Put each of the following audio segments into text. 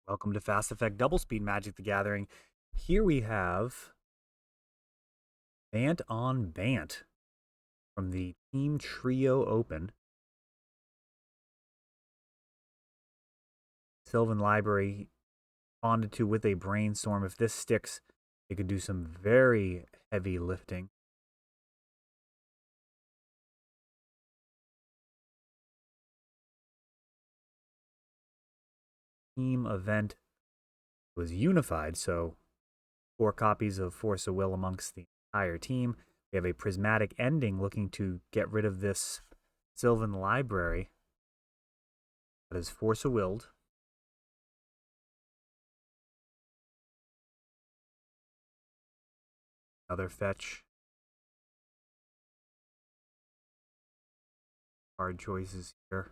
Welcome to Fast Effect Double Speed Magic the Gathering. Here we have Bant on Bant from the Team Trio Open. Sylvan Library bonded to with a Brainstorm. If this sticks, it could do some very heavy lifting. Team event was unified, so 4 copies of Force of Will amongst the entire team. We have a prismatic ending looking to get rid of this Sylvan Library. That is Force of Willed. Another fetch. Card choices here.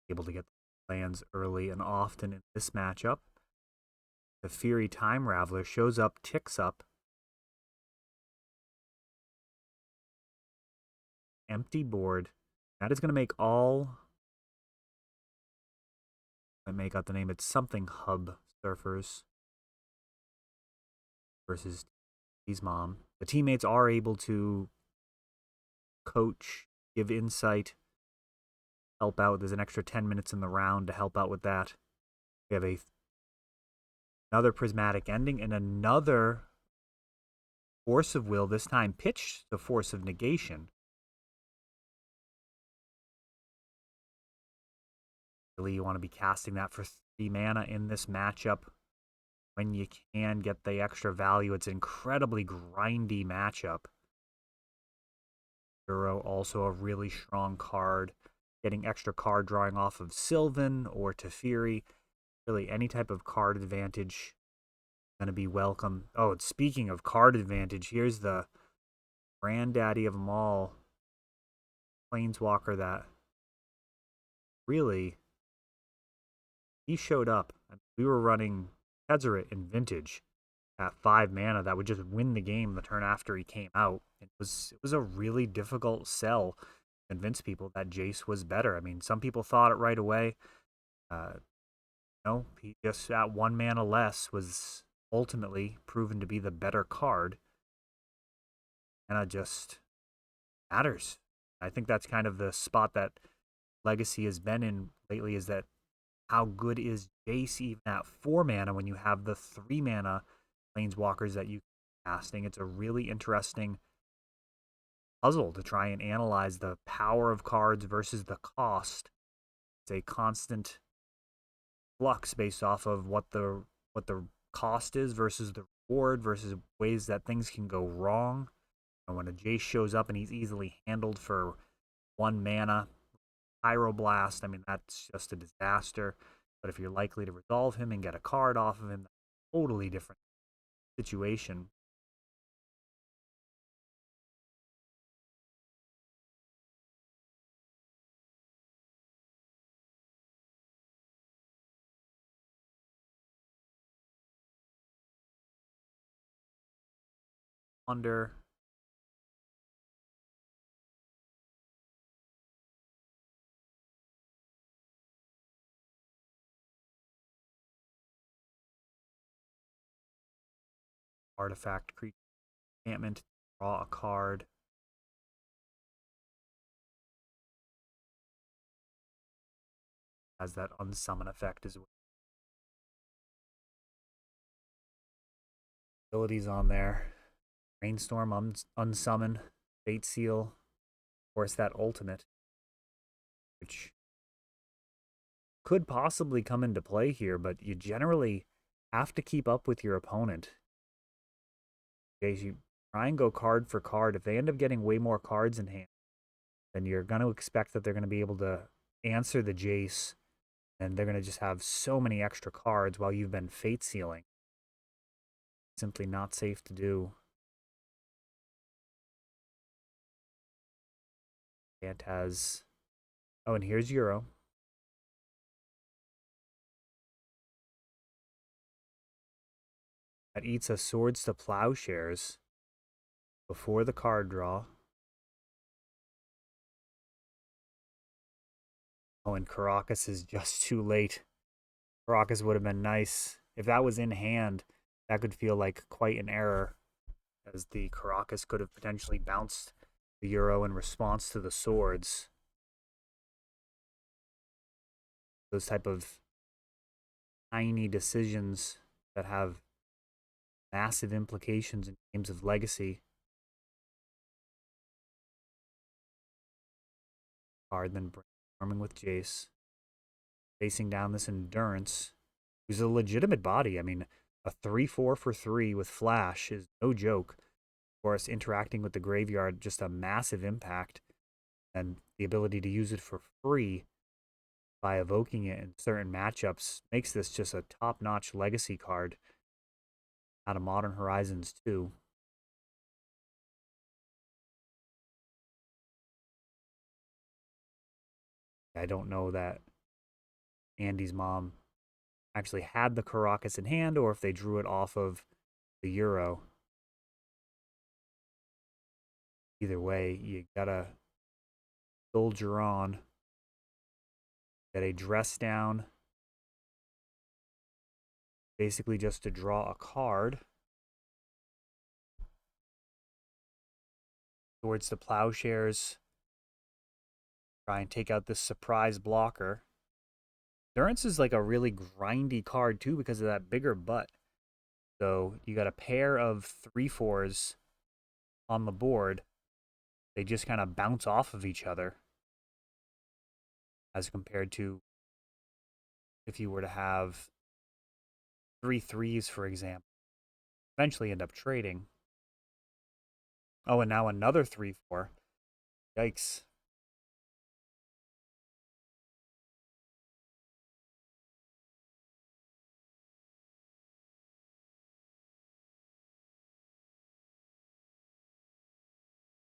Able to get lands early and often in this matchup. The Fury Time Raveler shows up, ticks up. Empty board. That is going to make all. I make out the name. It's something Hub Surfers versus his mom. The teammates are able to coach, give insight, help out. There's an extra 10 minutes in the round to help out with that. We have another prismatic ending and another Force of Will, this time pitched the Force of Negation. Really, you want to be casting that for 3 mana in this matchup when you can get the extra value. It's an incredibly grindy matchup. Euro, also a really strong card. Getting extra card drawing off of Sylvan or Teferi. Really, any type of card advantage going to be welcome. Oh, speaking of card advantage, here's the granddaddy of them all. Planeswalker that really, he showed up. We were running Tezzeret in Vintage at 5 mana that would just win the game the turn after he came out. It was a really difficult sell to convince people that Jace was better. I mean, some people thought it right away. No, he just at 1 mana less was ultimately proven to be the better card. And it just matters. I think that's kind of the spot that Legacy has been in lately, is that how good is Jace even at 4 mana when you have the 3 mana Planeswalkers that you can casting? It's a really interesting puzzle to try and analyze the power of cards versus the cost. It's a constant flux based off of what the cost is versus the reward versus ways that things can go wrong. And when a Jace shows up and he's easily handled for 1 mana, Pyroblast, I mean, that's just a disaster. But if you're likely to resolve him and get a card off of him, that's a totally different situation. Under artifact creature enchantment, draw a card. Has that unsummon effect as well. Abilities on there. Brainstorm, unsummon, Fate Seal, of course that ultimate, which could possibly come into play here, but you generally have to keep up with your opponent. Okay, so you try and go card for card. If they end up getting way more cards in hand, then you're going to expect that they're going to be able to answer the Jace, and they're going to just have so many extra cards while you've been Fate Sealing. Simply not safe to do. It has... Oh, and here's Euro. That eats a Swords to Plowshares before the card draw. Oh, and Caracas is just too late. Caracas would have been nice. If that was in hand, that could feel like quite an error, as the Caracas could have potentially bounced the Euro in response to the swords. Those type of tiny decisions that have massive implications in games of Legacy. Card, then brainstorming with Jace, facing down this Endurance, who's a legitimate body. I mean, a 3/4 for 3 with Flash is no joke. Of course, interacting with the graveyard, just a massive impact, and the ability to use it for free by evoking it in certain matchups makes this just a top-notch Legacy card out of Modern Horizons 2. I don't know that Andy's mom actually had the Caracas in hand or if they drew it off of the Euro. Either way, you gotta soldier on. Get a dress down. Basically just to draw a card. Towards the Plowshares. Try and take out this surprise blocker. Endurance is like a really grindy card too because of that bigger butt. So you got a pair of 3/4s on the board. They just kind of bounce off of each other. As compared to if you were to have 3/3s, for example. Eventually end up trading. Oh, and now another 3/4. Yikes.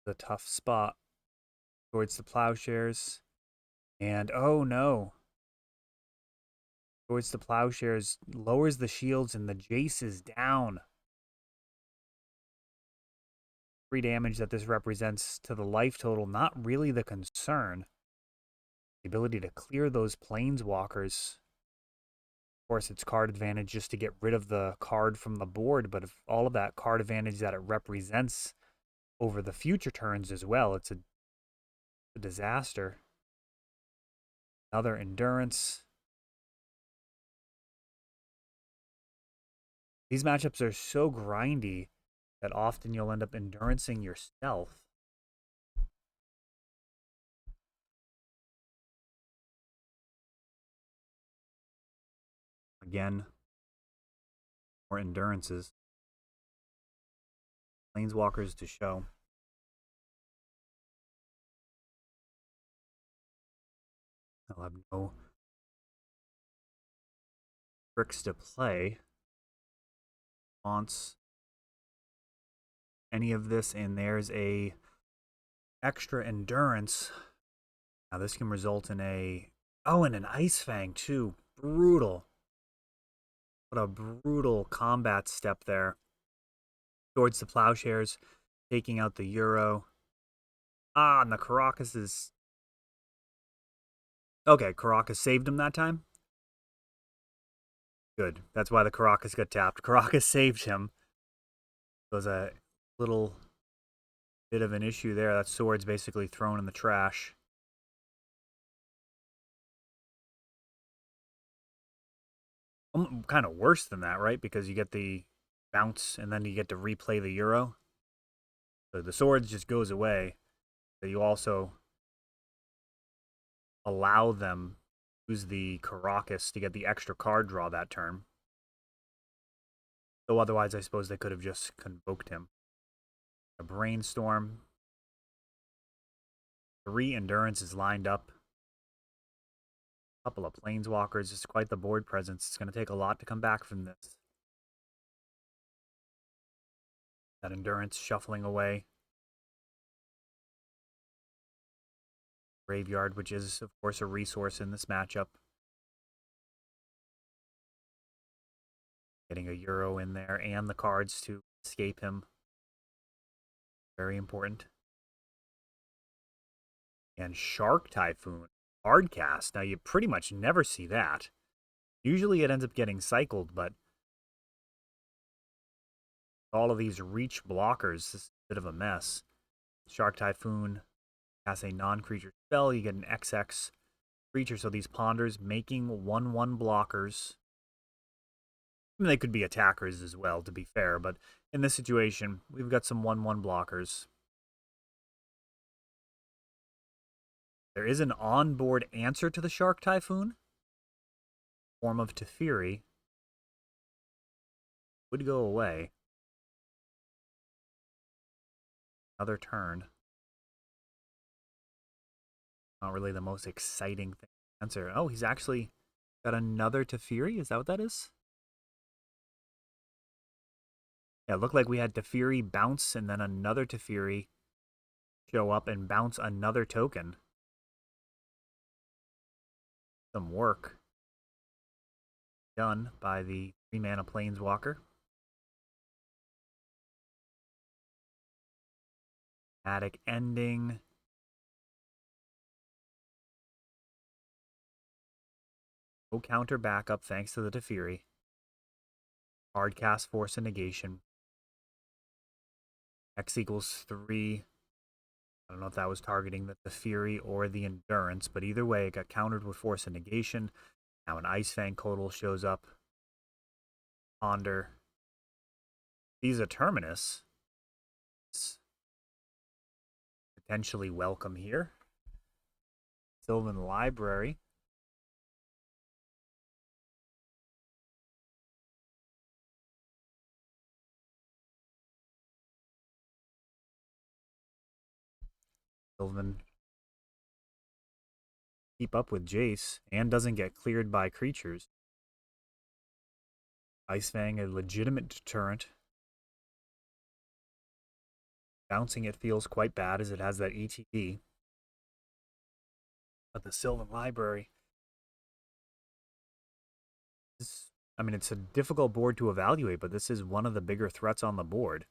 The tough spot towards the Plowshares. And oh no. Towards the Plowshares lowers the shields and the Jace is down. 3 damage that this represents to the life total, not really the concern. The ability to clear those Planeswalkers. Of course, it's card advantage just to get rid of the card from the board, but if all of that card advantage that it represents over the future turns as well, it's a disaster. Another Endurance. These matchups are so grindy that often you'll end up endurancing yourself. Again, more endurances. Planeswalkers to show. I'll have no tricks to play. Wants any of this, and there's a extra endurance. Now this can result in a and an Ice Fang too. Brutal. What a brutal combat step there. Towards the Plowshares, taking out the Euro. And the Caracas is... Okay, Caracas saved him that time? Good. That's why the Caracas got tapped. Caracas saved him. It was a little bit of an issue there. That sword's basically thrown in the trash. Kind of worse than that, right? Because you get the bounce and then you get to replay the Euro. So the sword just goes away. But you also allow them to use the Caracas to get the extra card draw that turn. So otherwise, I suppose they could have just convoked him. A Brainstorm. 3 Endurances lined up. A couple of Planeswalkers. It's quite the board presence. It's going to take a lot to come back from this. That Endurance shuffling away. Graveyard, which is, of course, a resource in this matchup. Getting a Euro in there and the cards to escape him. Very important. And Shark Typhoon. hard cast. Now, you pretty much never see that. Usually it ends up getting cycled, but all of these reach blockers, this is a bit of a mess. Shark Typhoon casts a non-creature spell. You get an XX creature, so these ponders making 1/1 blockers. I mean, they could be attackers as well, to be fair, but in this situation, we've got some 1/1 blockers. There is an onboard answer to the Shark Typhoon. Form of Teferi would go away. Another turn. Not really the most exciting thing to answer. Oh, he's actually got another Teferi? Is that what that is? Yeah, it looked like we had Teferi bounce and then another Teferi show up and bounce another token. Some work done by the 3-mana Planeswalker. Attic ending. No counter backup thanks to the Teferi. Hard cast Force of Negation. X equals 3. I don't know if that was targeting the Teferi or the Endurance, but either way, it got countered with Force of Negation. Now an Ice Fang Codal shows up. Ponder. Sees a Terminus. It's potentially welcome here. Sylvan Library. Sylvan keep up with Jace and doesn't get cleared by creatures. Ice Fang, a legitimate deterrent. Bouncing it feels quite bad as it has that ETB. But the Sylvan Library is, I mean, it's a difficult board to evaluate, but this is one of the bigger threats on the board.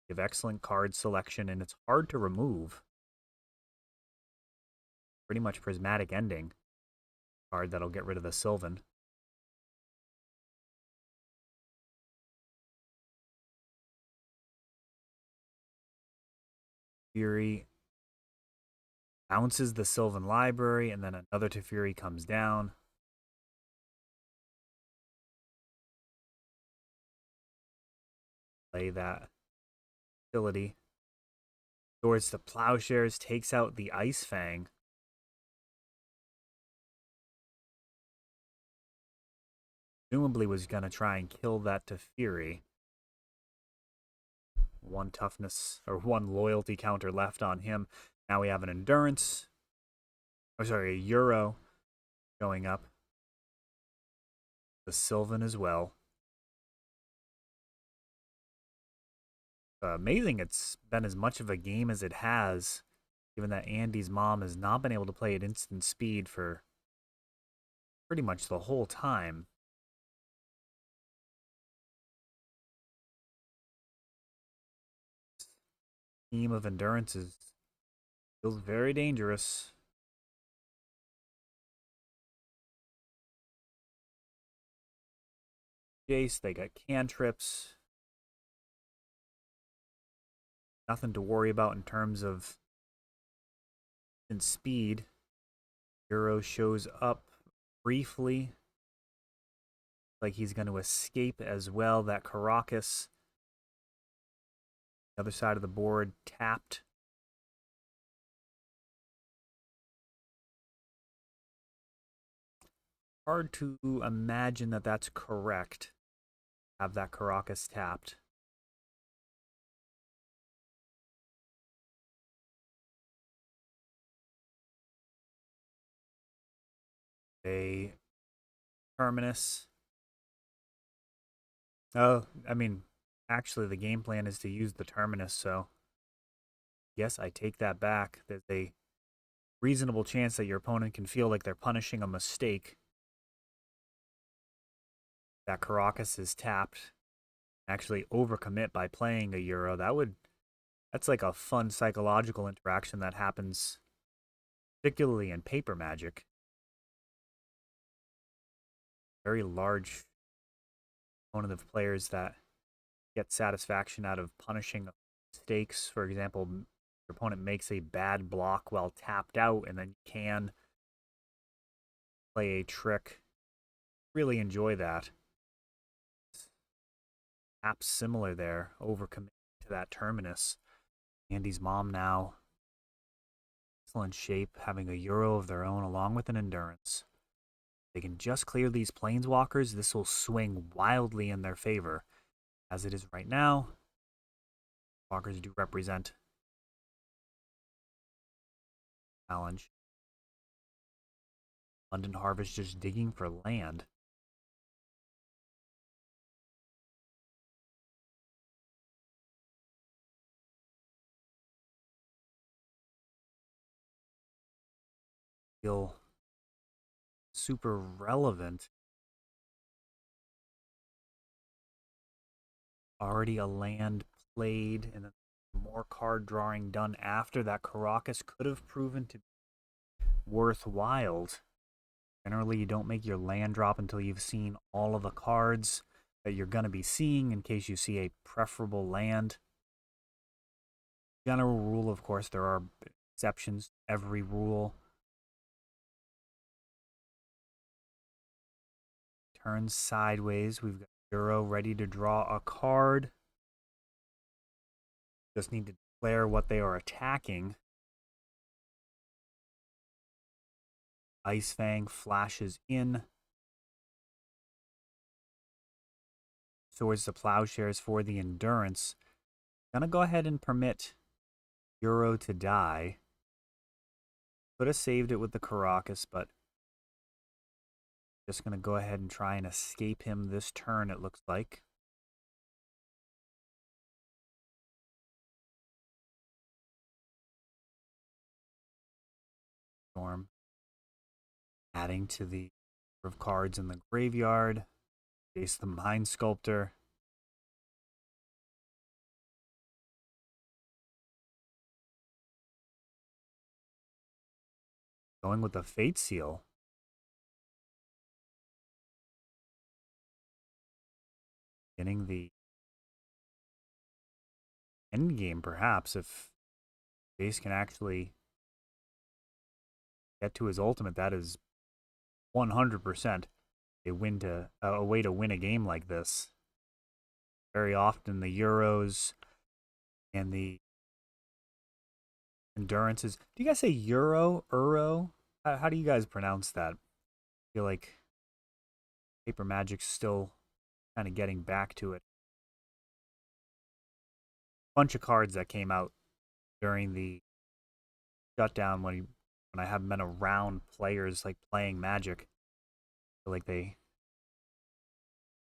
You have excellent card selection, and it's hard to remove. Pretty much Prismatic Ending card that'll get rid of the Sylvan. Fury bounces the Sylvan Library, and then another Teferi comes down. Play that ability. Towards the Plowshares, takes out the Ice Fang. Presumably was going to try and kill that Teferi. One toughness, or one loyalty counter left on him. Now we have an Endurance. Oh, sorry, a Euro going up. The Sylvan as well. Amazing it's been as much of a game as it has, given that Andy's mom has not been able to play at instant speed for pretty much the whole time. Team of Endurances feels very dangerous. Jace, they got cantrips. Nothing to worry about in terms of in speed. Euro shows up briefly. Like he's going to escape as well. That Caracas. The other side of the board tapped. Hard to imagine that that's correct. Have that Caracas tapped. A Terminus. Oh, I mean, actually, the game plan is to use the Terminus, so yes, I take that back. There's a reasonable chance that your opponent can feel like they're punishing a mistake. That Caracas is tapped. Actually overcommit by playing a Euro. That's like a fun psychological interaction that happens particularly in paper magic. Very large component of players that get satisfaction out of punishing mistakes. For example, your opponent makes a bad block while tapped out, and then you can play a trick. Really enjoy that. Perhaps similar there, overcommitting to that terminus. Andy's mom now, excellent shape, having a Euro of their own along with an endurance. They can just clear these planeswalkers. This will swing wildly in their favor. As it is right now, walkers do represent challenge. London Harvest just digging for land. Feel super relevant. Already a land played, and then more card drawing done after that. Caracas could have proven to be worthwhile. Generally, you don't make your land drop until you've seen all of the cards that you're going to be seeing in case you see a preferable land. General rule, of course, there are exceptions to every rule. Turns sideways. We've got Euro ready to draw a card. Just need to declare what they are attacking. Ice Fang flashes in. Swords to Plowshares for the Endurance. Gonna go ahead and permit Euro to die. Could have saved it with the Caracas, but just gonna go ahead and try and escape him this turn, it looks like. Storm. Adding to the number of cards in the graveyard. Face the Mind Sculptor. Going with the Fate Seal. Getting the end game, perhaps, if Base can actually get to his ultimate. That is 100% a way to win a game like this. Very often the Euros and the Endurances. Do you guys say Euro? How do you guys pronounce that? I feel like Paper Magic's still kind of getting back to it. Bunch of cards that came out during the shutdown when I haven't been around players like playing Magic. I feel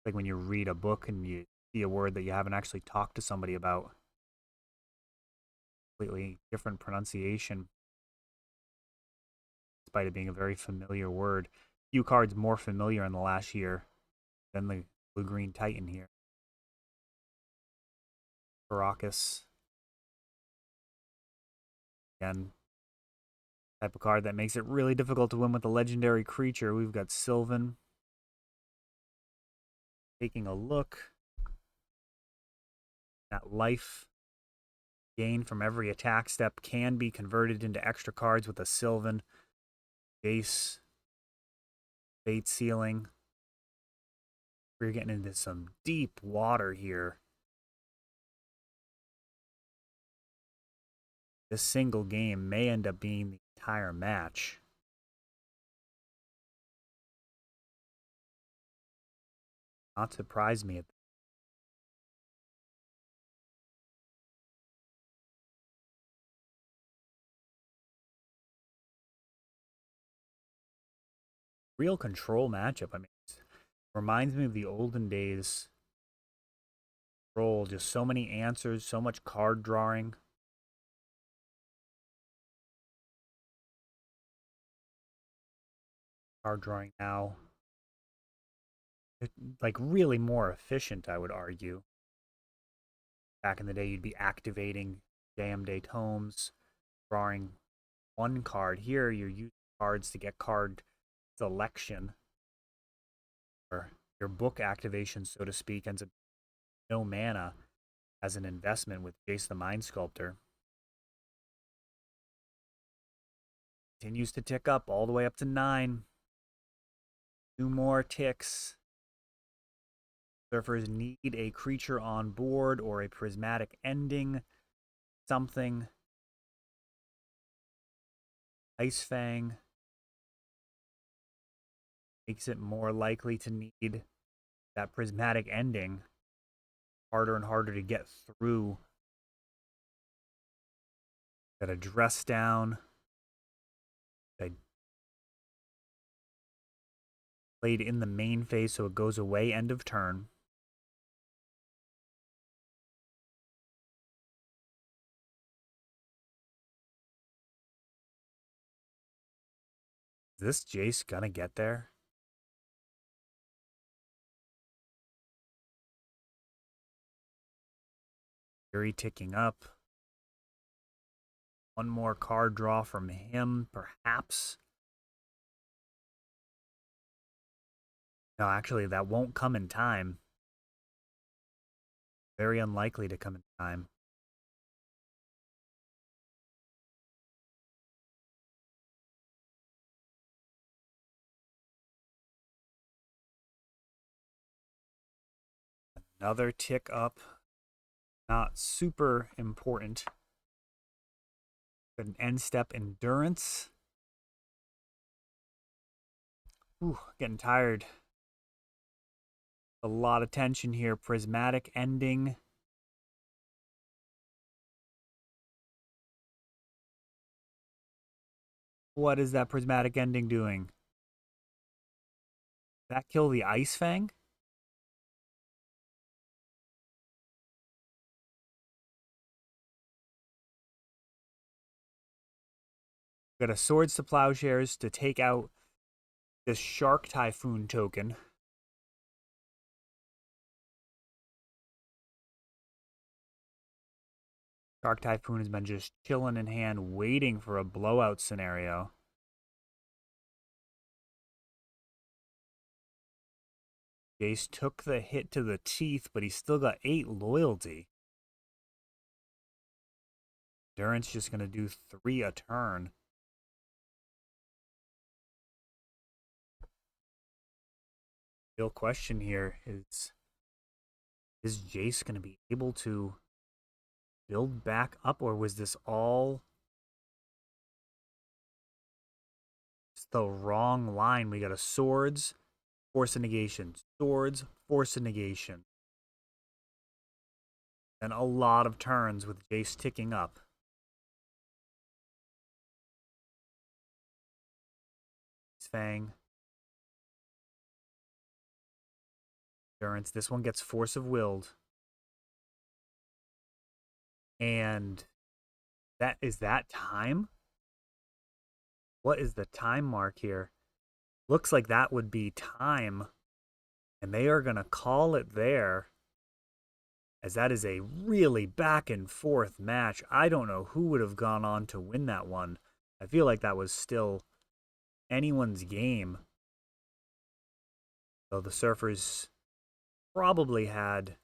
like when you read a book and you see a word that you haven't actually talked to somebody about. Completely different pronunciation, despite it being a very familiar word. Few cards more familiar in the last year than the Blue-Green Titan here. Caracas. Again, type of card that makes it really difficult to win with a legendary creature. We've got Sylvan. Taking a look. That life gain from every attack step can be converted into extra cards with a Sylvan. Base. Fate Sealing. We're getting into some deep water here. This single game may end up being the entire match. Not surprise me. Real control matchup. I mean, it reminds me of the olden days. Control, just so many answers, so much card drawing. Card drawing now, like really more efficient, I would argue. Back in the day, you'd be activating Damn Day Tomes, drawing one card. Here, you're using cards to get card selection, or your book activation, so to speak, ends up no mana as an investment with Jace the Mind Sculptor. Continues to tick up all the way up to 9. 2 more ticks. Surfers need a creature on board or a prismatic ending. Something. Ice Fang makes it more likely to need that prismatic ending. Harder and harder to get through. Got a dress down. I played in the main phase, so it goes away end of turn. Is this Jace gonna get there? Fury ticking up. One more card draw from him, perhaps. No, actually, that won't come in time. Very unlikely to come in time. Another tick up. Not super important. An end step endurance. Ooh, getting tired. A lot of tension here. Prismatic ending. What is that prismatic ending doing? Did that kill the Ice Fang? Got a Swords to Plowshares to take out this Shark Typhoon token. Shark Typhoon has been just chilling in hand, waiting for a blowout scenario. Jace took the hit to the teeth, but he's still got 8 loyalty. Endurance just going to do 3 a turn. Real question here is Jace going to be able to build back up, or was this all the wrong line? We got a Swords, Force of Negation, Swords, Force of Negation. And a lot of turns with Jace ticking up. Fang. Endurance. This one gets Force of Willed. And that is that time? What is the time mark here? Looks like that would be time. And they are going to call it there, as that is a really back and forth match. I don't know who would have gone on to win that one. I feel like that was still anyone's game. So the Surfers probably had,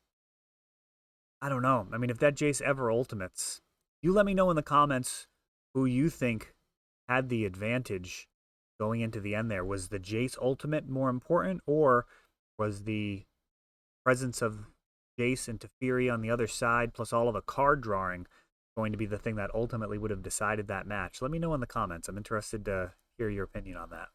I don't know. I mean, if that Jace ever ultimates, you let me know in the comments who you think had the advantage going into the end there. Was the Jace ultimate more important, or was the presence of Jace and Teferi on the other side, plus all of the card drawing, going to be the thing that ultimately would have decided that match? Let me know in the comments. I'm interested to hear your opinion on that.